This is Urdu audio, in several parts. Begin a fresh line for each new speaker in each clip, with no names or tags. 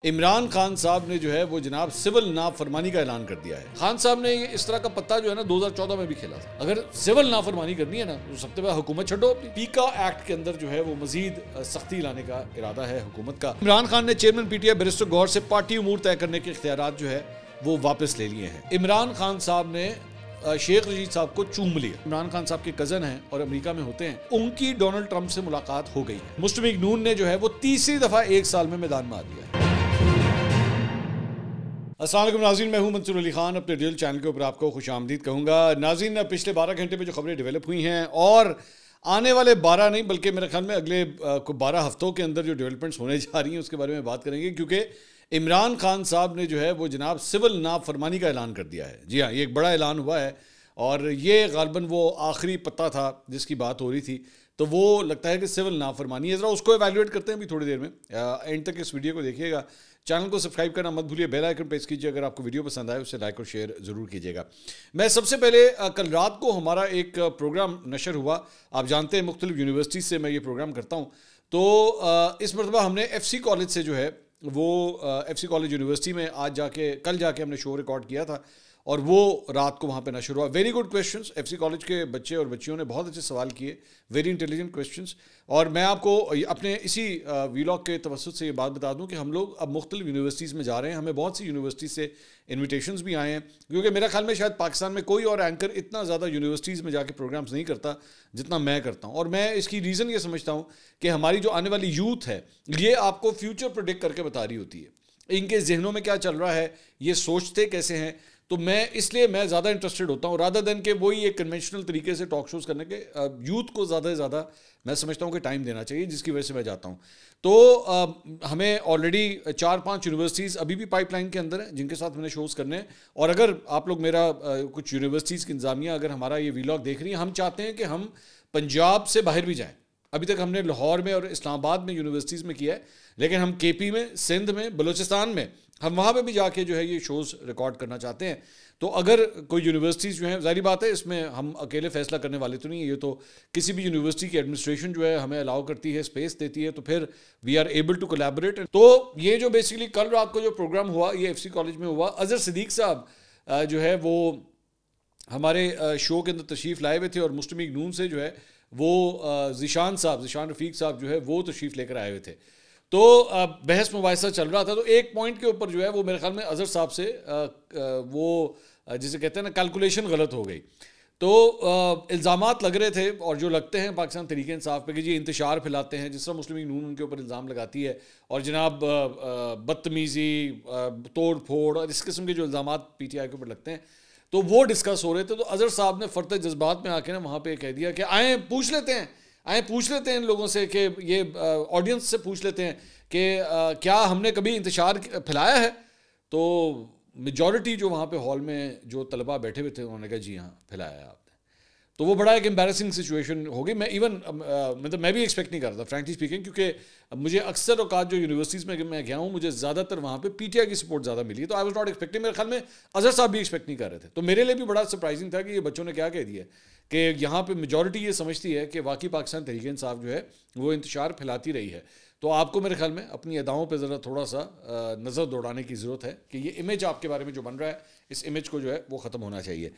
عمران خان صاحب نے جو ہے وہ جناب سول نافرمانی کا اعلان کر دیا ہے۔ خان صاحب نے اس طرح کا پتہ جو ہے نا 2014 میں بھی کھیلا تھا۔ اگر سول نافرمانی کرنی ہے نا تو سب سے پہلے حکومت چھڈو اپنی۔ پیکا ایکٹ کے اندر جو ہے وہ مزید سختی لانے کا ارادہ ہے حکومت کا۔ عمران خان نے chairman P T I barrister Gohar سے پارٹی امور طے کرنے کے اختیارات جو ہے وہ واپس لے لیے ہیں۔ عمران خان صاحب نے شیخ رشید صاحب کو چوم لیا۔ عمران خان صاحب کے کزن ہیں اور امریکہ میں ہوتے ہیں، ان کی ڈونلڈ ٹرمپ سے ملاقات ہو گئی ہے۔ مسلم لیگ نون نے جو ہے وہ تیسری دفعہ ایک سال میں میدان میں آ دیا ہے۔ السلام علیکم ناظرین، میں ہوں منصور علی خان، اپنے ڈیل چینل کے اوپر آپ کو خوش آمدید کہوں گا۔ ناظرین، پچھلے 12 گھنٹے میں جو خبریں ڈیولپ ہوئی ہیں اور آنے والے 12 نہیں بلکہ میرے خیال میں اگلے 12 ہفتوں کے اندر جو ڈیولپمنٹس ہونے جا رہی ہیں اس کے بارے میں بات کریں گے، کیونکہ عمران خان صاحب نے جو ہے وہ جناب سول نافرمانی کا اعلان کر دیا ہے۔ جی ہاں، یہ ایک بڑا اعلان ہوا ہے اور یہ غالباً وہ آخری پتہ تھا جس کی بات ہو رہی تھی، تو وہ لگتا ہے کہ سول نافرمانی ہے۔ ذرا اس کو ایویلیویٹ کرتے ہیں ابھی تھوڑی دیر میں، اینڈ تک اس ویڈیو کو دیکھیے گا۔ چینل کو سبسکرائب کرنا مت بھولیے، بیل آئیکن پریس کیجیے، اگر آپ کو ویڈیو پسند آئے اسے لائک اور شیئر ضرور کیجیے گا۔ میں سب سے پہلے کل رات کو ہمارا ایک پروگرام نشر ہوا، آپ جانتے ہیں مختلف یونیورسٹی سے میں یہ پروگرام کرتا ہوں، تو اس مرتبہ ہم نے ایف سی کالج سے جو ہے وہ ایف سی کالج یونیورسٹی میں کل جا کے ہم نے شو ریکارڈ کیا تھا اور وہ رات کو وہاں پہ نشر ہوا۔ Very good questions, F C college کے بچے اور بچیوں نے بہت اچھے سوال کیے، ویری انٹیلیجنٹ کویشچنس۔ اور میں آپ کو اپنے اسی ویلاگ کے توسط سے یہ بات بتا دوں کہ ہم لوگ اب مختلف یونیورسٹیز میں جا رہے ہیں، ہمیں بہت سی یونیورسٹیز سے انویٹیشنز بھی آئے ہیں، کیونکہ میرا خیال میں شاید پاکستان میں کوئی اور اینکر اتنا زیادہ یونیورسٹیز میں جا کے پروگرامز نہیں کرتا جتنا میں کرتا ہوں۔ اور میں اس کی ریزن یہ سمجھتا ہوں کہ ہماری جو آنے والی یوتھ ہے یہ آپ کو فیوچر پریڈکٹ کر کے بتا رہی ہوتی ہے، ان کے ذہنوں میں کیا چل رہا ہے، یہ سوچتے کیسے ہیں، تو اس لیے میں زیادہ انٹرسٹڈ ہوتا ہوں رادر دین کہ وہی ایک کنونشنل طریقے سے ٹاک شوز کرنے کے۔ یوتھ کو زیادہ سے زیادہ میں سمجھتا ہوں کہ ٹائم دینا چاہیے، جس کی وجہ سے میں جاتا ہوں۔ تو ہمیں آلریڈی 4-5 یونیورسٹیز ابھی بھی پائپ لائن کے اندر ہیں جن کے ساتھ میں نے شوز کرنے ہیں، اور اگر آپ لوگ میرا کچھ یونیورسٹیز کی انتظامیہ اگر ہمارا یہ ویلاگ دیکھ رہی ہیں، ہم چاہتے ہیں کہ ہم پنجاب سے باہر بھی جائیں۔ ابھی تک ہم نے لاہور میں اور اسلام آباد میں یونیورسٹیز میں کیا ہے، لیکن ہم کے پی میں، سندھ میں، بلوچستان میں، ہم وہاں پہ بھی جا کے جو ہے یہ شوز ریکارڈ کرنا چاہتے ہیں۔ تو اگر کوئی یونیورسٹیز جو ہیں، ظاہری بات ہے اس میں ہم اکیلے فیصلہ کرنے والے تو نہیں ہیں، یہ تو کسی بھی یونیورسٹی کی ایڈمنسٹریشن جو ہے ہمیں الاؤ کرتی ہے، اسپیس دیتی ہے، تو پھر we are able to collaborate. تو یہ جو بیسیکلی کل رات کو جو پروگرام ہوا یہ ایف سی کالج میں ہوا۔ اظہر صدیق صاحب جو ہے وہ ہمارے شو کے اندر تشریف لائے ہوئے تھے، اور مسلم لیگ نون سے جو ہے وہ ذیشان رفیق صاحب جو ہے وہ تشریف لے کر آئے ہوئے تھے۔ تو بحث مباحثہ چل رہا تھا، تو ایک پوائنٹ کے اوپر جو ہے وہ میرے خیال میں اظہر صاحب سے وہ جسے کہتے ہیں نا کیلکولیشن غلط ہو گئی۔ تو الزامات لگ رہے تھے اور جو لگتے ہیں پاکستان تحریک انصاف پہ کہ جی انتشار پھیلاتے ہیں، جس طرح مسلم لیگ نون ان کے اوپر الزام لگاتی ہے، اور جناب بدتمیزی، توڑ پھوڑ اور اس قسم کے جو الزامات پی ٹی آئی کے اوپر لگتے ہیں، تو وہ ڈسکس ہو رہے تھے۔ تو اظہر صاحب نے فرط جذبات میں آ کے نا وہاں پہ کہہ دیا کہ آئیں پوچھ لیتے ہیں ان لوگوں سے، کہ یہ آڈینس سے پوچھ لیتے ہیں کہ کیا ہم نے کبھی انتشار پھیلایا ہے؟ تو میجورٹی جو وہاں پہ ہال میں جو طلباء بیٹھے ہوئے تھے انہوں نے کہا جی ہاں پھیلایا ہے آپ نے۔ تو وہ بڑا ایک امبیرسنگ سچویشن ہو گئی۔ مطلب میں بھی ایکسپیکٹ نہیں کر رہا تھا فرینکلی اسپیکنگ، کیونکہ مجھے اکثر اوقات جو یونیورسٹیز میں گیا ہوں مجھے زیادہ تر وہاں پہ پی ٹی آئی کی سپورٹ زیادہ ملی ہے، تو آئی واز ناٹ ایکسپیکٹنگ۔ میرے خیال میں اظہر صاحب بھی ایکسپیکٹ نہیں کر رہے تھے، تو میرے لیے بھی بڑا سرپرائزنگ تھا کہ یہ بچوں نے کیا کہہ دیا کہ یہاں پہ میجورٹی یہ سمجھتی ہے کہ واقعی پاکستان تحریک انصاف جو ہے وہ انتشار پھیلاتی رہی ہے۔ تو آپ کو میرے خیال میں اپنی اداؤں پہ ذرا تھوڑا سا نظر دوڑانے کی ضرورت ہے کہ یہ امیج آپ کے بارے میں جو بن رہا ہے اس امیج کو جو ہے وہ ختم ہونا چاہیے۔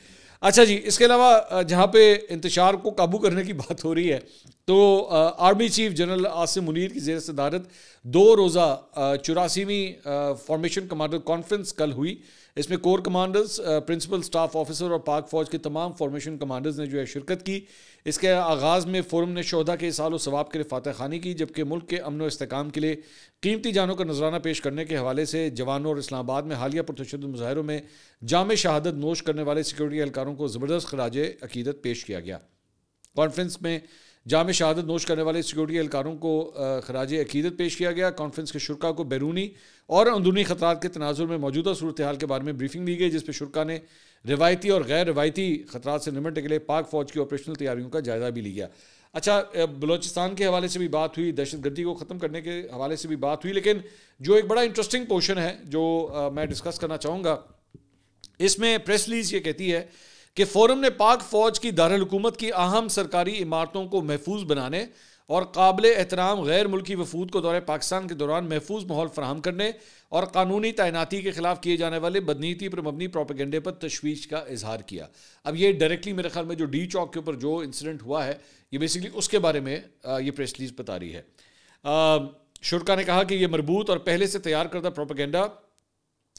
اچھا جی، اس کے علاوہ جہاں پہ انتشار کو قابو کرنے کی بات ہو رہی ہے، تو army chief general Asim Munir کی زیر صدارت 2 روزہ 84ویں فارمیشن کمانڈر کانفرنس کل ہوئی۔ اس میں corps commanders, principal staff officer اور پاک فوج کے تمام فارمیشن کمانڈرز نے جو ہے شرکت کی۔ اس کے آغاز میں فورم نے شہداء کے اصال و ثواب کے لیے فاتح خوانی کی، جبکہ ملک کے امن و استحکام کے لیے قیمتی جانوں کا نذرانہ پیش کرنے کے حوالے سے جوانوں اور اسلام آباد میں حالیہ پرتشدد مظاہروں میں جام شہادت نوش کرنے والے سیکورٹی اہلکاروں کو زبردست خراج عقیدت پیش کیا گیا۔ کانفرنس میں جام شہادت نوش کرنے والے سیکورٹی اہلکاروں کو خراج عقیدت پیش کیا گیا۔ کانفرنس کے شرکاء کو بیرونی اور اندرونی خطرات کے تناظر میں موجودہ صورتحال کے بارے میں بریفنگ دی گئی، جس پہ شرکاء نے روایتی اور غیر روایتی خطرات سے نمٹنے کے لیے پاک فوج کی آپریشنل تیاریوں کا جائزہ بھی لیا۔ اچھا، بلوچستان کے حوالے سے بھی بات ہوئی، دہشت گردی کو ختم کرنے کے حوالے سے بھی بات ہوئی، لیکن جو ایک بڑا انٹرسٹنگ پورشن ہے جو میں ڈسکس کرنا چاہوں گا، اس میں پریس ریلیز یہ کہتی ہے کہ فورم نے پاک فوج کی دارالحکومت کی اہم سرکاری عمارتوں کو محفوظ بنانے اور قابل احترام غیر ملکی وفود کو دورہ پاکستان کے دوران محفوظ ماحول فراہم کرنے اور قانونی تعیناتی کے خلاف کیے جانے والے بدنیتی پر مبنی پروپیگنڈے پر تشویش کا اظہار کیا. اب یہ ڈائریکٹلی میرے خیال میں جو ڈی چوک کے اوپر جو انسیڈنٹ ہوا ہے یہ بیسیکلی اس کے بارے میں یہ پریس ریلیز بتا رہی ہے. شرکا نے کہا کہ یہ مربوط اور پہلے سے تیار کردہ پروپیگنڈا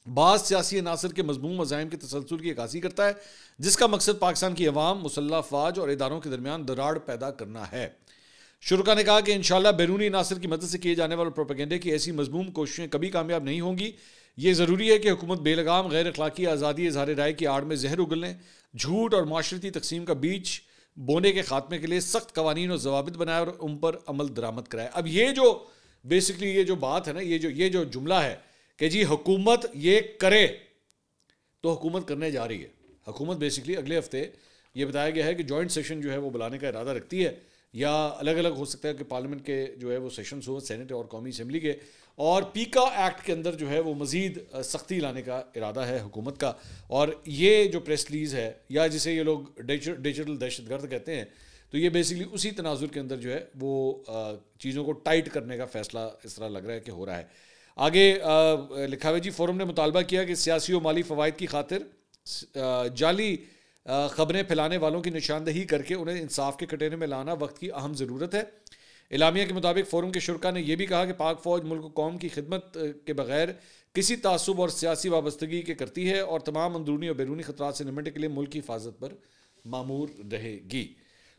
بعض سیاسی عناصر کے مضموم مزاحم کے تسلسل کی عکاسی کرتا ہے جس کا مقصد پاکستان کی عوام، مسلح افواج اور اداروں کے درمیان دراڑ پیدا کرنا ہے. شرکا نے کہا کہ انشاءاللہ بیرونی عناصر کی مدد سے کیے جانے والے پروپیگنڈے کی ایسی مضموم کوششیں کبھی کامیاب نہیں ہوں گی. یہ ضروری ہے کہ حکومت بے لگام غیر اخلاقی آزادی اظہار رائے کی آڑ میں زہر اگلنے، جھوٹ اور معاشرتی تقسیم کا بیج بونے کے خاتمے کے لیے سخت قوانین اور ضوابط بنائے اور ان پر عمل درآمد کرائے. اب یہ جو بیسکلی یہ جو بات ہے نا، یہ جو جملہ ہے کہ جی حکومت یہ کرے، تو حکومت کرنے جا رہی ہے. حکومت بیسکلی اگلے ہفتے یہ بتایا گیا ہے کہ جوائنٹ سیشن جو ہے وہ بلانے کا ارادہ رکھتی ہے، یا الگ الگ ہو سکتا ہے کہ پارلیمنٹ کے جو ہے وہ سیشنز ہو، سینٹ اور قومی اسمبلی کے، اور پیکا ایکٹ کے اندر جو ہے وہ مزید سختی لانے کا ارادہ ہے حکومت کا. اور یہ جو پریس ریلیز ہے، یا جسے یہ لوگ ڈیجیٹل دہشت گرد کہتے ہیں، تو یہ بیسکلی اسی تناظر کے اندر جو ہے وہ چیزوں کو ٹائٹ کرنے کا فیصلہ اس طرح لگ رہا ہے کہ ہو رہا ہے. آگے لکھا ہے جی فورم نے مطالبہ کیا کہ سیاسی و مالی فوائد کی خاطر جعلی خبریں پھیلانے والوں کی نشاندہی کر کے انہیں انصاف کے کٹہرے میں لانا وقت کی اہم ضرورت ہے. اعلامیہ کے مطابق فورم کے شرکا نے یہ بھی کہا کہ پاک فوج ملک و قوم کی خدمت کے بغیر کسی تعصب اور سیاسی وابستگی کے کرتی ہے اور تمام اندرونی اور بیرونی خطرات سے نمٹنے کے لیے ملک کی حفاظت پر مامور رہے گی.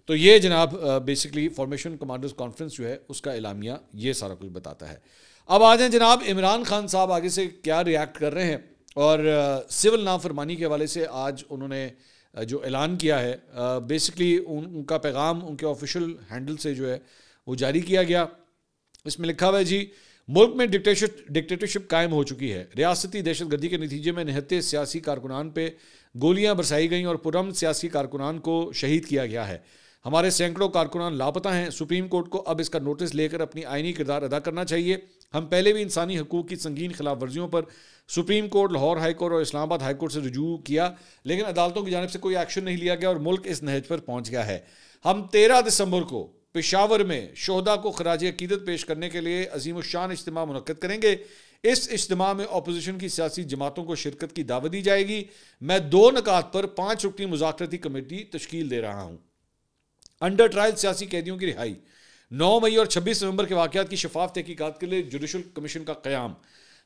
تو یہ جناب بیسکلی فارمیشن کمانڈرز کانفرنس جو ہے اس کا اعلامیہ یہ سارا کچھ بتاتا ہے. اب آ جائیں جناب عمران خان صاحب آگے سے کیا ریاکٹ کر رہے ہیں، اور سول نافرمانی کے حوالے سے آج انہوں نے جو اعلان کیا ہے بیسکلی ان کا پیغام ان کے آفیشیل ہینڈل سے جو ہے وہ جاری کیا گیا. اس میں لکھا ہوا ہے جی ملک میں ڈکٹیٹرشپ قائم ہو چکی ہے. ریاستی دہشت گردی کے نتیجے میں نہتے سیاسی کارکنان پہ گولیاں برسائی گئیں اور پرامن سیاسی کارکنان کو شہید کیا گیا ہے. ہمارے سینکڑوں کارکنان لاپتہ ہیں. سپریم کورٹ کو اب اس کا نوٹس لے کر اپنی آئینی کردار ادا کرنا چاہیے. ہم پہلے بھی انسانی حقوق کی سنگین خلاف ورزیوں پر supreme court, Lahore high court اور اسلام آباد ہائی کورٹ سے رجوع کیا، لیکن عدالتوں کی جانب سے کوئی ایکشن نہیں لیا گیا اور ملک اس نہج پر پہنچ گیا ہے. ہم 13 دسمبر کو پشاور میں شہداء کو خراج عقیدت پیش کرنے کے لیے عظیم الشان اجتماع منعقد کریں گے. اس اجتماع میں اپوزیشن کی سیاسی جماعتوں کو شرکت کی دعوت دی جائے گی. میں 2 نکات پر 5 رکنی مذاکراتی کمیٹی تشکیل دے رہا ہوں. انڈر ٹرائل سیاسی قیدیوں کی رہائی، 9 مئی اور 26 نومبر کے واقعات کی شفاف تحقیقات کے لیے جوڈیشل کمیشن کا قیام.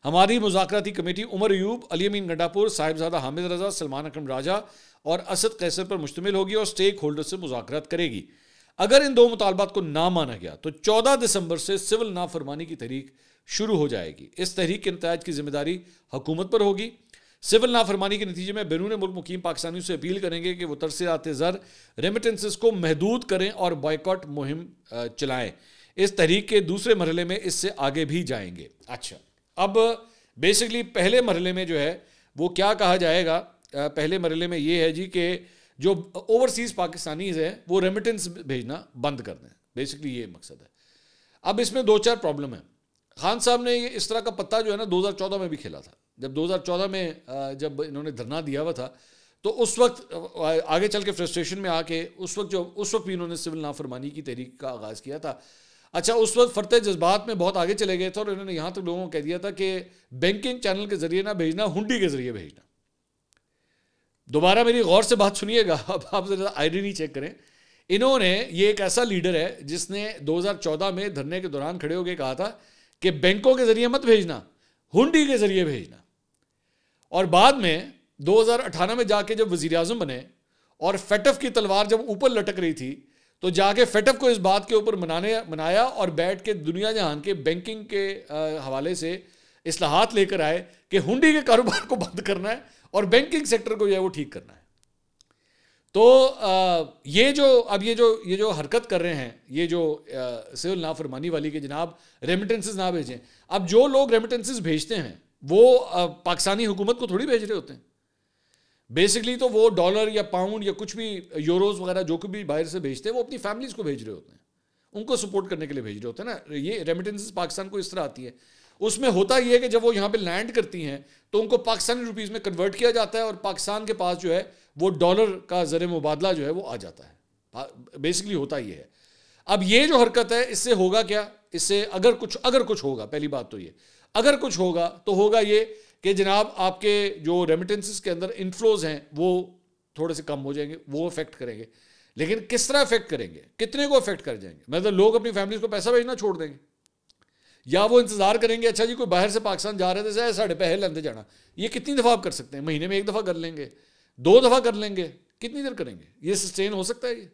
ہماری مذاکراتی کمیٹی عمر ایوب، علی امین گنڈاپور، صاحبزادہ حامد رضا، سلمان اکرم راجہ اور اسد قیصر پر مشتمل ہوگی اور سٹیک ہولڈر سے مذاکرات کرے گی. اگر ان 2 مطالبات کو نہ مانا گیا تو 14 دسمبر سے سول نافرمانی کی تحریک شروع ہو جائے گی. اس تحریک کے نتائج کی ذمہ داری حکومت پر ہوگی. سول نافرمانی کے نتیجے میں بیرون ملک مقیم پاکستانیوں سے اپیل کریں گے کہ وہ ترسیلات زر ریمیٹنسز کو محدود کریں اور بائیکاٹ مہم چلائیں. اس تحریک کے دوسرے مرحلے میں اس سے آگے بھی جائیں گے. اچھا، اب بیسکلی پہلے مرحلے میں جو ہے وہ کیا کہا جائے گا؟ پہلے مرحلے میں یہ ہے جی کہ جو اوورسیز پاکستانیز ہیں وہ ریمیٹنس بھیجنا بند کر دیں. بیسکلی یہ مقصد ہے. اب اس میں 2-4 پرابلم ہیں. خان صاحب نے یہ اس طرح کا پتہ جو ہے نا 2014 میں بھی کھیلا تھا. جب 2014 میں جب انہوں نے دھرنا دیا ہوا تھا تو اس وقت آگے چل کے فرسٹریشن میں آ کے اس وقت بھی انہوں نے سول نافرمانی کی تحریک کا آغاز کیا تھا. اچھا، اس وقت فرتے جذبات میں بہت آگے چلے گئے تھے اور انہوں نے یہاں تک لوگوں کو کہہ دیا تھا کہ بینکنگ چینل کے ذریعے نہ بھیجنا، ہنڈی کے ذریعے بھیجنا. دوبارہ میری غور سے بات سنیے گا، اب آپ ذرا آئیڈینٹی چیک کریں. انہوں نے یہ ایک ایسا لیڈر ہے جس نے 2014 میں دھرنے کے دوران کھڑے ہو کے کہا تھا کہ بینکوں کے ذریعے مت بھیجنا، ہنڈی کے ذریعے بھیجنا. اور بعد میں 2018 میں جا کے جب وزیر اعظم بنے اور فیٹف کی تلوار جب اوپر لٹک رہی تھی تو جا کے فیٹف کو اس بات کے اوپر منایا اور بیٹھ کے دنیا جہان کے بینکنگ کے حوالے سے اصلاحات لے کر آئے کہ ہنڈی کے کاروبار کو بند کرنا ہے اور بینکنگ سیکٹر کو جو ہے وہ ٹھیک کرنا ہے. تو یہ جو حرکت کر رہے ہیں، یہ جو سول نافرمانی والی کہ جناب ریمیٹنسز نہ بھیجیں. اب جو لوگ ریمیٹنسز بھیجتے ہیں وہ پاکستانی حکومت کو تھوڑی بھیج رہے ہوتے ہیں. بیسکلی تو وہ ڈالر یا پاؤنڈ یا کچھ بھی یوروز وغیرہ جو بھی باہر سے بھیجتے ہیں وہ اپنی فیملیز کو بھیج رہے ہوتے ہیں، ان کو سپورٹ کرنے کے لیے بھیج رہے ہوتے ہیں نا. یہ ریمیٹنسز پاکستان کو اس طرح آتی ہے. اس میں ہوتا یہ ہے کہ جب وہ یہاں پہ لینڈ کرتی ہیں تو ان کو پاکستانی روپیز میں کنورٹ کیا جاتا ہے اور پاکستان کے پاس جو ہے وہ ڈالر کا زر مبادلہ جو ہے وہ آ جاتا ہے. بیسکلی ہوتا یہ ہے. اب یہ جو حرکت ہے اس سے ہوگا کیا؟ اس سے اگر کچھ ہوگا، پہلی بات تو یہ اگر کچھ ہوگا تو ہوگا یہ کہ جناب آپ کے جو ریمیٹنسز کے اندر انفلوز ہیں وہ تھوڑے سے کم ہو جائیں گے، وہ افیکٹ کریں گے. لیکن کس طرح افیکٹ کریں گے، کتنے کو افیکٹ کر جائیں گے؟ مطلب لوگ اپنی فیملیز کو پیسہ بھیجنا چھوڑ دیں گے، یا وہ انتظار کریں گے اچھا جی کوئی باہر سے پاکستان جا رہے تھے ساڑھے پیسے لیندے جانا. یہ کتنی دفعہ آپ کر سکتے ہیں؟ مہینے میں 1 دفعہ کر لیں گے، 2 دفعہ کر لیں گے، کتنی دیر کریں گے؟ یہ سسٹین ہو سکتا ہے یہ؟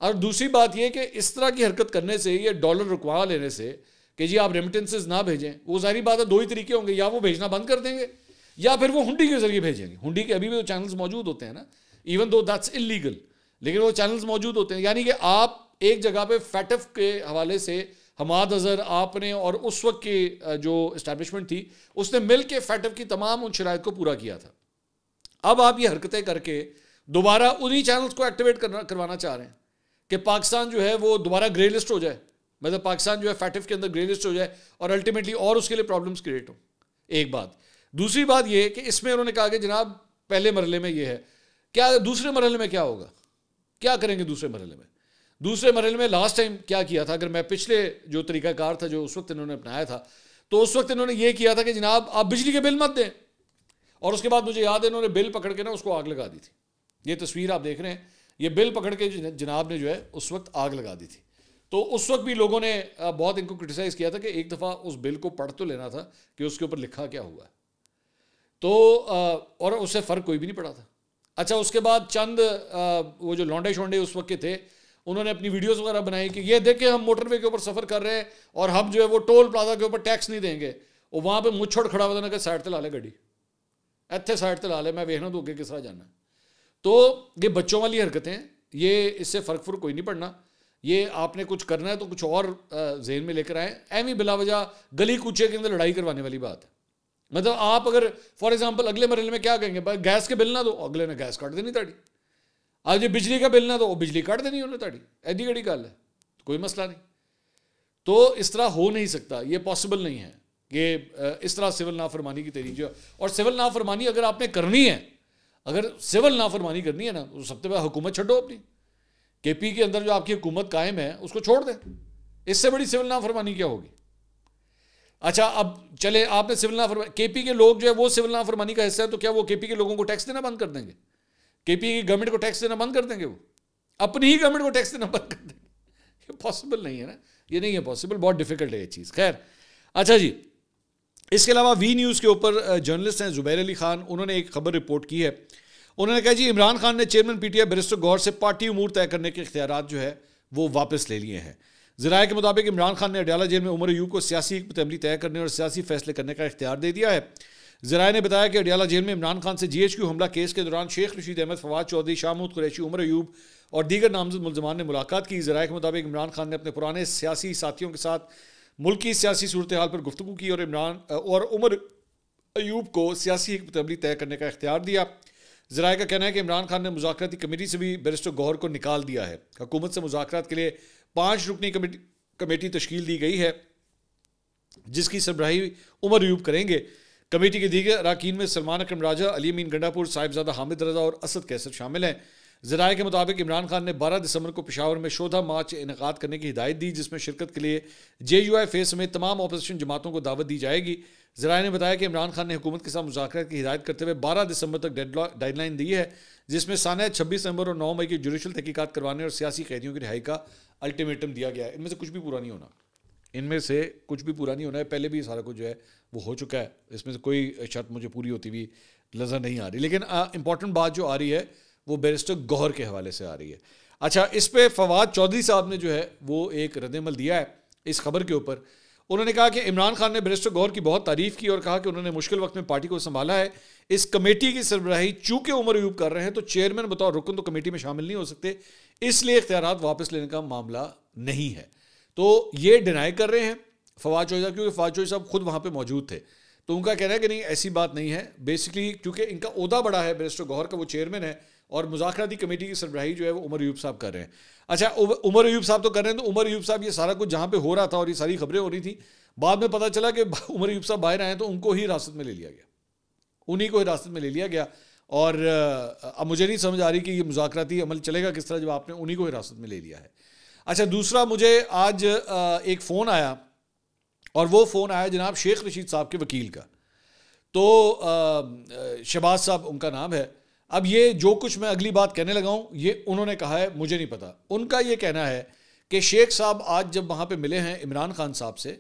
اور دوسری بات یہ کہ اس طرح کی حرکت کرنے سے، یہ ڈالر رکوا لینے سے کہ جی آپ ریمیٹنسز نہ بھیجیں، وہ ظاہری بات ہے 2 ہی طریقے ہوں گے، یا وہ بھیجنا بند کر دیں گے یا پھر وہ ہنڈی کے ذریعے بھیجیں گے. ہنڈی کے ابھی بھی تو چینلز موجود ہوتے ہیں نا، ایون دو دیٹس انلیگل، لیکن وہ چینلز موجود ہوتے ہیں. یعنی کہ آپ ایک جگہ پہ فیٹف کے حوالے سے حماد اظہر آپ نے اور اس وقت کی جو اسٹیبلشمنٹ تھی اس نے مل کے فیٹف کی تمام ان شرائط کو پورا کیا تھا. اب آپ یہ حرکتیں کر کے دوبارہ انہی چینلز کو ایکٹیویٹ کروانا چاہ رہے ہیں کہ پاکستان جو ہے وہ دوبارہ گرے لسٹ ہو جائے، مطلب پاکستان جو ہے فیٹف کے اندر گرے لسٹ ہو جائے اور الٹیمیٹلی اور اس کے لیے پرابلمس کریٹ ہوں. ایک بات. دوسری بات یہ کہ اس میں انہوں نے کہا کہ جناب پہلے مرحلے میں یہ ہے، کیا دوسرے مرحلے میں کیا ہوگا، کیا کریں گے دوسرے مرحلے میں؟ دوسرے مرحلے میں لاسٹ ٹائم کیا کیا تھا، اگر میں پچھلے جو طریقہ کار تھا جو اس وقت انہوں نے اپنایا تھا، تو اس وقت انہوں نے یہ کیا تھا کہ جناب آپ بجلی کے بل مت دیں، اور اس کے بعد مجھے یاد ہے انہوں نے بل پکڑ کے نا اس کو آگ لگا دی تھی. یہ تصویر آپ دیکھ رہے ہیں، یہ بل پکڑ کے جناب نے جو ہے اس وقت آگ لگا دی تھی. تو اس وقت بھی لوگوں نے بہت ان کو کرٹیسائز کیا تھا کہ ایک دفعہ اس بل کو پڑھ تو لینا تھا کہ اس کے اوپر لکھا کیا ہوا ہے. تو اور اس سے فرق کوئی بھی نہیں پڑا تھا. اچھا اس کے بعد چند وہ جو لونڈے شونڈے اس وقت کے تھے انہوں نے اپنی ویڈیوز وغیرہ بنائی کہ یہ دیکھیں ہم موٹر وے کے اوپر سفر کر رہے ہیں اور ہم جو ہے وہ ٹول پلازا کے اوپر ٹیکس نہیں دیں گے. وہ وہاں پہ مجھ چھوڑ کھڑا ہوا تھا کہ سائڈ تے لا لے گاڑی، ایتھے سائڈ تے لا لے، میں ویکھنا تو اگے کس طرح جانا ہے. تو یہ بچوں والی حرکتیں، یہ اس سے فرق کوئی نہیں پڑنا. یہ آپ نے کچھ کرنا ہے تو کچھ اور ذہن میں لے کر آئیں. ایویں بلا وجہ گلی کوچے کے اندر لڑائی کروانے والی بات ہے. مطلب آپ اگر فار ایگزامپل اگلے مرحلے میں کیا کہیں گے، گیس کے بل نہ دو، اگلے نے گیس کٹ دینی تاڑی. آج یہ بجلی کا بل نہ دو، وہ بجلی کٹ دینی انہیں تاڑی. ایڈی گڑی گل ہے، کوئی مسئلہ نہیں. تو اس طرح ہو نہیں سکتا، یہ پاسبل نہیں ہے کہ اس طرح سول نافرمانی کی تحریک جو. اور سول نافرمانی اگر آپ نے کرنی ہے، اگر سول نافرمانی کرنی ہے نا، تو سب سے پہلے حکومت چھڈو اپنی. کے پی کے اندر جو آپ کی حکومت قائم ہے اس کو چھوڑ دیں. اس سے بڑی سول نافرمانی کیا ہوگی؟ اچھا اب چلے آپ نے سول نافرمانی، کے پی کے لوگ جو ہے وہ سول نافرمانی کا حصہ ہے، تو کیا وہ کے پی کے لوگوں کو ٹیکس دینا بند کر دیں گے؟ کے پی کی گورنمنٹ کو ٹیکس دینا بند کر دیں گے؟ وہ اپنی ہی گورنمنٹ کو ٹیکس دینا بند کر دیں گے؟ یہ پاسبل نہیں ہے نا، یہ نہیں ہے پاسبل، بہت ڈیفیکلٹ ہے یہ چیز. خیر اچھا جی، اس کے علاوہ وی نیوز کے اوپر جرنلسٹ ہیں زبیر علی خان، انہوں نے ایک خبر رپورٹ کی ہے. انہوں نے کہا جی عمران خان نے chairman P T I barrister Gohar سے پارٹی امور طے کرنے کے اختیارات جو ہے وہ واپس لے لیے ہیں. ذرائع کے مطابق عمران خان نے اڈیالہ جیل میں عمر ایوب کو سیاسی حکمت عملی طے کرنے اور سیاسی فیصلے کرنے کا اختیار دے دیا ہے. ذرائع نے بتایا کہ اڈیالہ جیل میں عمران خان سے جی ایچ کیو حملہ کیس کے دوران شیخ رشید احمد، فواد چودھری، شاہ محمود قریشی، عمر ایوب اور دیگر نامزد ملزمان نے ملاقات کی. ذرائع کے مطابق عمران خان نے اپنے پرانے سیاسی ساتھیوں کے ساتھ ملکی سیاسی صورتحال پر گفتگو کی اور عمر ایوب کو سیاسی حکمت عملی طے کرنے کا اختیار دیا. ذرائع کا کہنا ہے کہ عمران خان نے مذاکراتی کمیٹی سے بھی بیرسٹر گوہر کو نکال دیا ہے. حکومت سے مذاکرات کے لیے 5 رکنی کمیٹی تشکیل دی گئی ہے جس کی سربراہی عمر ایوب کریں گے. کمیٹی کے دیگر اراکین میں سلمان اکرم راجہ، علی امین گنڈا پور، صاحبزادہ حامد رضا اور اسد کیسر شامل ہیں. ذرائع کے مطابق عمران خان نے 12 دسمبر کو پشاور میں شودھا مارچ انعقاد کرنے کی ہدایت دی جس میں شرکت کے لیے جے یو آئی فیس سمیت تمام اپوزیشن جماعتوں کو دعوت دی جائے گی. ذرائع نے بتایا کہ عمران خان نے حکومت کے ساتھ مذاکرات کی ہدایت کرتے ہوئے 12 دسمبر تک ڈیڈ لائن دی ہے جس میں سانحہ 26 نومبر اور 9 مئی کی جوڈیشل تحقیقات کروانے اور سیاسی قیدیوں کی رہائی کا الٹیمیٹم دیا گیا ہے. ان میں سے کچھ بھی پورا نہیں ہونا، ان میں سے کچھ بھی پورا نہیں ہونا ہے. پہلے بھی سارا کچھ جو ہے وہ ہو چکا ہے، اس میں سے کوئی شرط مجھے پوری ہوتی ہوئی نظر نہیں آ رہی. لیکن امپورٹنٹ بات جو آ رہی ہے وہ بیرسٹر گوہر کے حوالے سے آ رہی ہے. اچھا اس پہ فواد چودھری صاحب نے جو ہے وہ ایک رد عمل دیا ہے اس خبر کے اوپر. انہوں نے کہا کہ عمران خان نے بیرسٹر گوہر کی بہت تعریف کی اور کہا کہ انہوں نے مشکل وقت میں پارٹی کو سنبھالا ہے. اس کمیٹی کی سربراہی چونکہ عمر ایوب کر رہے ہیں تو چیئرمین بطور رکن تو کمیٹی میں شامل نہیں ہو سکتے، اس لیے اختیارات واپس لینے کا معاملہ نہیں ہے. تو یہ ڈینائی کر رہے ہیں فواد چودھری صاحب، کیونکہ فواد چودھری صاحب خود وہاں پہ موجود تھے. تو ان کا کہنا ہے کہ نہیں ایسی بات نہیں ہے. بیسکلی کیونکہ ان کا عہدہ بڑا ہے، بیرسٹر گوہر کا وہ چیئرمین ہے اور مذاکراتی کمیٹی کی سربراہی جو ہے وہ عمر ایوب صاحب کر رہے ہیں. اچھا عمر ایوب صاحب تو کر رہے ہیں، تو عمر ایوب صاحب یہ سارا کچھ جہاں پہ ہو رہا تھا اور یہ ساری خبریں ہو رہی تھی، بعد میں پتہ چلا کہ عمر ایوب صاحب باہر آئے تو ان کو ہی حراست میں لے لیا گیا، انہی کو حراست میں لے لیا گیا. اور اب مجھے نہیں سمجھ آ رہی کہ یہ مذاکراتی عمل چلے گا کس طرح جب آپ نے انہی کو حراست میں لے لیا ہے. اچھا دوسرا مجھے آج ایک فون آیا اور وہ فون آیا جناب شیخ رشید صاحب کے وکیل کا. تو شہباز صاحب ان کا نام ہے. اب یہ جو کچھ میں اگلی بات کہنے لگا ہوں یہ انہوں نے کہا ہے, مجھے نہیں پتا. ان کا یہ کہنا ہے کہ شیخ صاحب آج جب وہاں پہ ملے ہیں عمران خان صاحب سے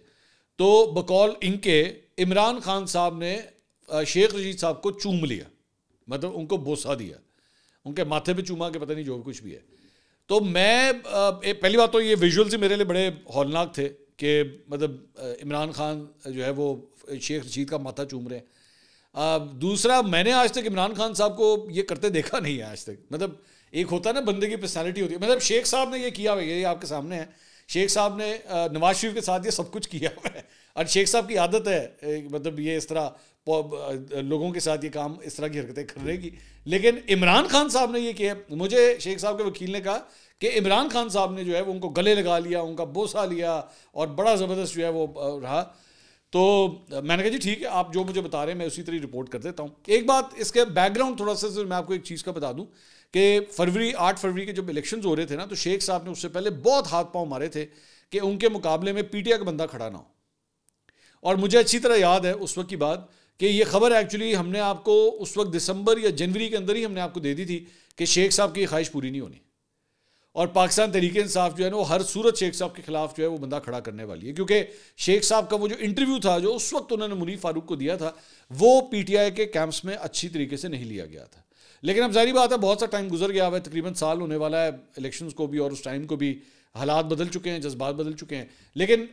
تو بقول ان کے عمران خان صاحب نے شیخ رشید صاحب کو چوم لیا, مطلب ان کو بوسہ دیا, ان کے ماتھے پہ چوما کہ پتہ نہیں جو کچھ بھی ہے. تو میں پہلی بات تو یہ ویژولز ہی میرے لیے بڑے ہولناک تھے کہ مطلب عمران خان جو ہے وہ شیخ رشید کا ماتھا چوم رہے ہیں. دوسرا میں نے آج تک عمران خان صاحب کو یہ کرتے دیکھا نہیں ہے آج تک. مطلب ایک ہوتا ہے نا بندے کی پرسنالٹی ہوتی ہے, مطلب شیخ صاحب نے یہ کیا ہوا ہے, یہ آپ کے سامنے ہے. شیخ صاحب نے نواز شریف کے ساتھ یہ سب کچھ کیا ہوا ہے, اور شیخ صاحب کی عادت ہے مطلب یہ اس طرح لوگوں کے ساتھ یہ کام اس طرح کی حرکتیں کرنے کی. لیکن عمران خان صاحب نے یہ کیا, مجھے شیخ صاحب کے وکیل نے کہا کہ عمران خان صاحب نے جو ہے وہ ان کو گلے لگا لیا, ان کا بوسہ لیا اور بڑا زبردست جو ہے وہ رہا. تو میں نے کہا جی ٹھیک ہے, آپ جو مجھے بتا رہے ہیں میں اسی طرح رپورٹ کر دیتا ہوں. ایک بات اس کے بیک گراؤنڈ تھوڑا سا میں آپ کو ایک چیز کا بتا دوں کہ 8 فروری کے جب الیکشنز ہو رہے تھے نا تو شیخ صاحب نے اس سے پہلے بہت ہاتھ پاؤں مارے تھے کہ ان کے مقابلے میں پی ٹی آئی کا بندہ کھڑا نہ ہو. اور مجھے اچھی طرح یاد ہے اس وقت کی بات کہ یہ خبر ایکچولی ہم نے آپ کو اس وقت دسمبر یا جنوری کے اندر ہی ہم نے آپ کو دے دی تھی کہ شیخ صاحب کی خواہش پوری نہیں ہونی, اور پاکستان تحریک انصاف جو ہے نا وہ ہر صورت شیخ صاحب کے خلاف جو ہے وہ بندہ کھڑا کرنے والی ہے. کیونکہ شیخ صاحب کا وہ جو انٹرویو تھا جو اس وقت انہوں نے منیر فاروق کو دیا تھا وہ پی ٹی آئی کے کیمپس میں اچھی طریقے سے نہیں لیا گیا تھا. لیکن اب ظاہری بات ہے بہت سا ٹائم گزر گیا ہوا ہے, تقریباً سال ہونے والا ہے الیکشنز کو بھی, اور اس ٹائم کو بھی حالات بدل چکے ہیں, جذبات بدل چکے ہیں. لیکن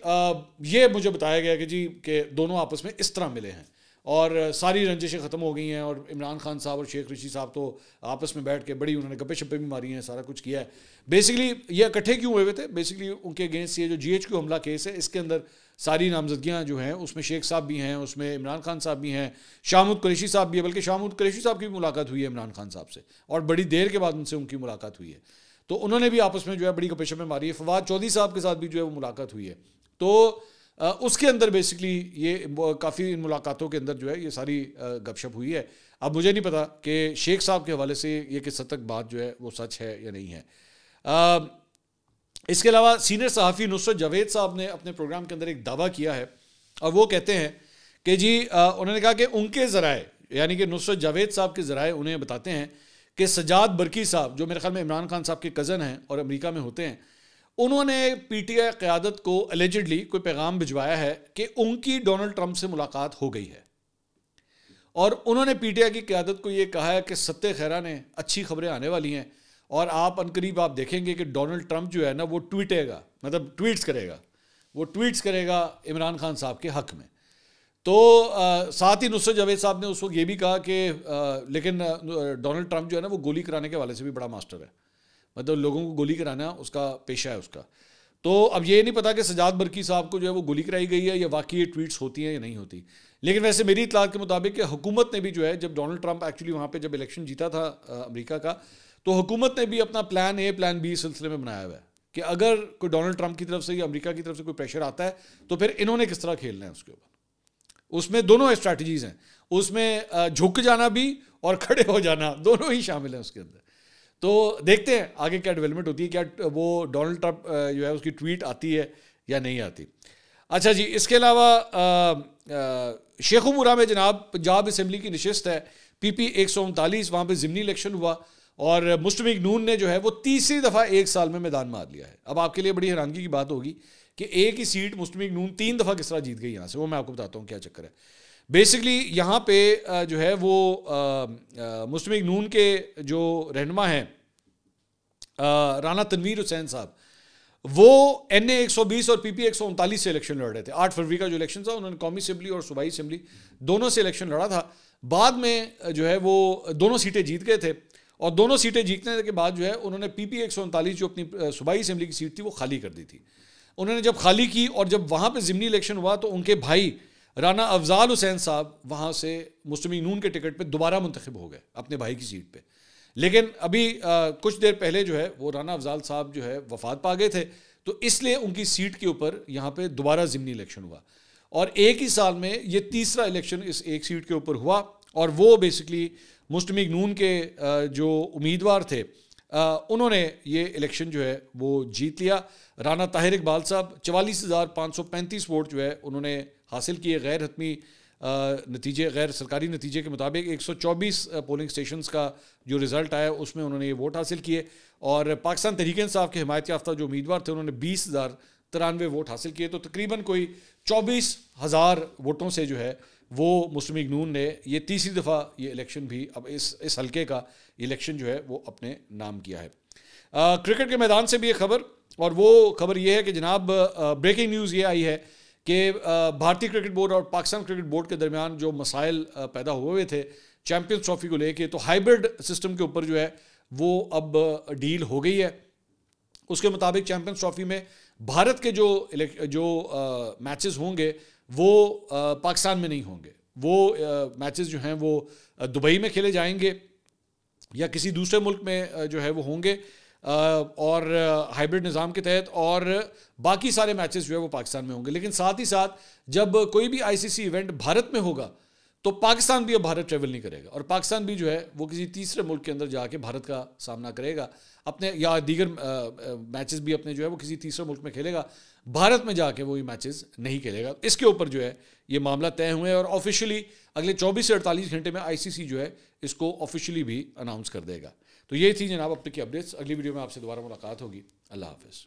یہ مجھے بتایا گیا کہ جی کہ دونوں آپس میں اس طرح ملے ہیں اور ساری رنجشیں ختم ہو گئی ہیں, اور عمران خان صاحب اور شیخ رشید صاحب تو آپس میں بیٹھ کے بڑی انہوں نے گپے شپے بھی ماری ہیں, سارا کچھ کیا ہے. بیسکلی یہ اکٹھے کیوں ہوئے تھے, بیسکلی ان کے اگینسٹ یہ جو جی ایچ کیو حملہ کیس ہے اس کے اندر ساری نامزدگیاں جو ہیں اس میں شیخ صاحب بھی ہیں, اس میں عمران خان صاحب بھی ہیں, شاہ محمود قریشی صاحب بھی ہے, بلکہ شاہ محمود قریشی صاحب کی بھی ملاقات ہوئی ہے عمران خان صاحب سے, اور بڑی دیر کے بعد ان سے ان کی ملاقات ہوئی ہے. تو انہوں نے بھی آپس میں جو ہے بڑی گپے شپے ماری ہے. فواد چودھری صاحب کے ساتھ بھی جو ہے وہ ملاقات ہوئی ہے. تو اس کے اندر بیسکلی یہ کافی ان ملاقاتوں کے اندر جو ہے یہ ساری گپ شپ ہوئی ہے. اب مجھے نہیں پتا کہ شیخ صاحب کے حوالے سے یہ کس حد تک بات جو ہے وہ سچ ہے یا نہیں ہے. اس کے علاوہ سینئر صحافی نصرت جاوید صاحب نے اپنے پروگرام کے اندر ایک دعویٰ کیا ہے, اور وہ کہتے ہیں کہ جی انہوں نے کہا کہ ان کے ذرائع یعنی کہ نصرت جاوید صاحب کے ذرائع انہیں بتاتے ہیں کہ سجاد برقی صاحب جو میرے خیال میں عمران خان صاحب کے کزن ہیں اور امریکہ میں ہوتے ہیں, انہوں نے پی ٹی آئی قیادت کو الیجڈلی کوئی پیغام بھجوایا ہے کہ ان کی ڈونلڈ ٹرمپ سے ملاقات ہو گئی ہے, اور انہوں نے پی ٹی آئی کی قیادت کو یہ کہا ہے کہ ستہ خیرہ نے اچھی خبریں آنے والی ہیں, اور آپ عنقریب آپ دیکھیں گے کہ ڈونلڈ ٹرمپ جو ہے نا وہ ٹویٹے گا, مطلب ٹویٹس کرے گا عمران خان صاحب کے حق میں. تو ساتھ ہی نصرت جاوید صاحب نے اس وقت یہ بھی کہا کہ لیکن ڈونلڈ ٹرمپ جو ہے نا وہ گولی کرانے کے حوالے سے بھی بڑا ماسٹر ہے, مطلب لوگوں کو گولی کرانا اس کا پیشہ ہے اس کا. تو اب یہ نہیں پتا کہ سجاد برقی صاحب کو جو ہے وہ گولی کرائی گئی ہے یا واقعی یہ ٹویٹس ہوتی ہیں یا نہیں ہوتی. لیکن ویسے میری اطلاعات کے مطابق کہ حکومت نے بھی جو ہے جب ڈونلڈ ٹرمپ ایکچولی وہاں پہ جب الیکشن جیتا تھا امریکہ کا, تو حکومت نے بھی اپنا پلان اے پلان بی سلسلے میں بنایا ہوا ہے کہ اگر کوئی ڈونلڈ ٹرمپ کی طرف سے یا امریکہ کی طرف سے کوئی پریشر آتا ہے تو پھر انہوں نے کس طرح کھیلنا ہے اس کے اوپر. اس میں دونوں اسٹریٹجیز ہیں, اس میں جھک جانا بھی اور کھڑے ہو جانا دونوں ہی شامل ہیں اس کے اندر. تو دیکھتے ہیں آگے کیا ڈیولپمنٹ ہوتی ہے, کیا وہ ڈونلڈ ٹرمپ جو ہے اس کی ٹویٹ آتی ہے یا نہیں آتی. اچھا جی, اس کے علاوہ شیخو پورہ میں جناب پنجاب اسمبلی کی نشست ہے پی پی 139, وہاں پہ ضمنی الیکشن ہوا اور مسلم لیگ نون نے جو ہے وہ تیسری دفعہ ایک سال میں میدان مار لیا ہے. اب آپ کے لیے بڑی حیرانگی کی بات ہوگی کہ ایک ہی سیٹ مسلم لیگ نون 3 دفعہ کس طرح جیت گئی یہاں سے, وہ میں آپ کو بتاتا ہوں کیا چکر ہے. بیسکلی یہاں پہ جو ہے وہ مسلم لیگ نون کے جو رہنما ہیں رانا تنویر حسین صاحب, وہ این اے 120 اور پی پی 139 سے الیکشن لڑ رہے تھے. 8 فروری کا جو الیکشن تھا انہوں نے قومی اسمبلی اور صوبائی اسمبلی دونوں سے الیکشن لڑا تھا. بعد میں جو ہے وہ دونوں سیٹیں جیت گئے تھے, اور دونوں سیٹیں جیتنے کے بعد جو ہے انہوں نے پی پی 139 جو اپنی صوبائی اسمبلی کی سیٹ تھی وہ خالی کر دی تھی. انہوں نے جب خالی کی اور جب وہاں پہ ضمنی الیکشن ہوا تو ان کے بھائی رانا افضال حسین صاحب وہاں سے مسلم لیگ نون کے ٹکٹ پہ دوبارہ منتخب ہو گئے اپنے بھائی کی سیٹ پہ. لیکن ابھی کچھ دیر پہلے جو ہے وہ رانا افضال صاحب جو ہے وفات پا گئے تھے, تو اس لیے ان کی سیٹ کے اوپر یہاں پہ دوبارہ ضمنی الیکشن ہوا, اور ایک ہی سال میں یہ تیسرا الیکشن اس ایک سیٹ کے اوپر ہوا. اور وہ بیسکلی مسلم لیگ نون کے جو امیدوار تھے انہوں نے یہ الیکشن جو ہے وہ جیت لیا. رانا طاہر اقبال صاحب 44,535 ووٹ جو ہے انہوں نے حاصل کیے. غیر حتمی نتیجے, غیر سرکاری نتیجے کے مطابق 124 پولنگ اسٹیشنز کا جو رزلٹ آیا اس میں انہوں نے یہ ووٹ حاصل کیے. اور پاکستان تحریک انصاف کے حمایت یافتہ جو امیدوار تھے انہوں نے 20,093 ووٹ حاصل کیے. تو تقریباً کوئی 24,000 ووٹوں سے جو ہے وہ مسلم لیگ نون نے یہ تیسری دفعہ یہ الیکشن بھی اب اس حلقے کا الیکشن جو ہے وہ اپنے نام کیا ہے. کرکٹ کے میدان سے بھی ایک خبر, اور وہ خبر یہ ہے کہ جناب بریکنگ نیوز یہ آئی ہے کہ بھارتی کرکٹ بورڈ اور پاکستان کرکٹ بورڈ کے درمیان جو مسائل پیدا ہوئے تھے چیمپئنز ٹرافی کو لے کے, تو ہائبرڈ سسٹم کے اوپر جو ہے وہ اب ڈیل ہو گئی ہے. اس کے مطابق چیمپئنز ٹرافی میں بھارت کے جو میچز ہوں گے وہ پاکستان میں نہیں ہوں گے. وہ میچز جو ہیں وہ دبئی میں کھیلے جائیں گے یا کسی دوسرے ملک میں جو ہے وہ ہوں گے اور ہائبرڈ نظام کے تحت, اور باقی سارے میچز جو ہے وہ پاکستان میں ہوں گے. لیکن ساتھ ہی ساتھ جب کوئی بھی آئی سی سی ایونٹ بھارت میں ہوگا تو پاکستان بھی اب بھارت ٹریول نہیں کرے گا, اور پاکستان بھی جو ہے وہ کسی تیسرے ملک کے اندر جا کے بھارت کا سامنا کرے گا اپنے, یا دیگر میچز بھی اپنے جو ہے وہ کسی تیسرے ملک میں کھیلے گا, بھارت میں جا کے وہ یہ میچز نہیں کھیلے گا. اس کے اوپر جو ہے یہ معاملہ طے ہوئے ہیں اور آفیشیلی اگلے 24 سے 48 گھنٹے میں آئی سی سی جو ہے اس کو آفیشیلی بھی اناؤنس کر دے گا. تو یہ تھی جناب اب تک کی اپڈیٹس. اگلی ویڈیو میں آپ سے دوبارہ ملاقات ہوگی. اللہ حافظ.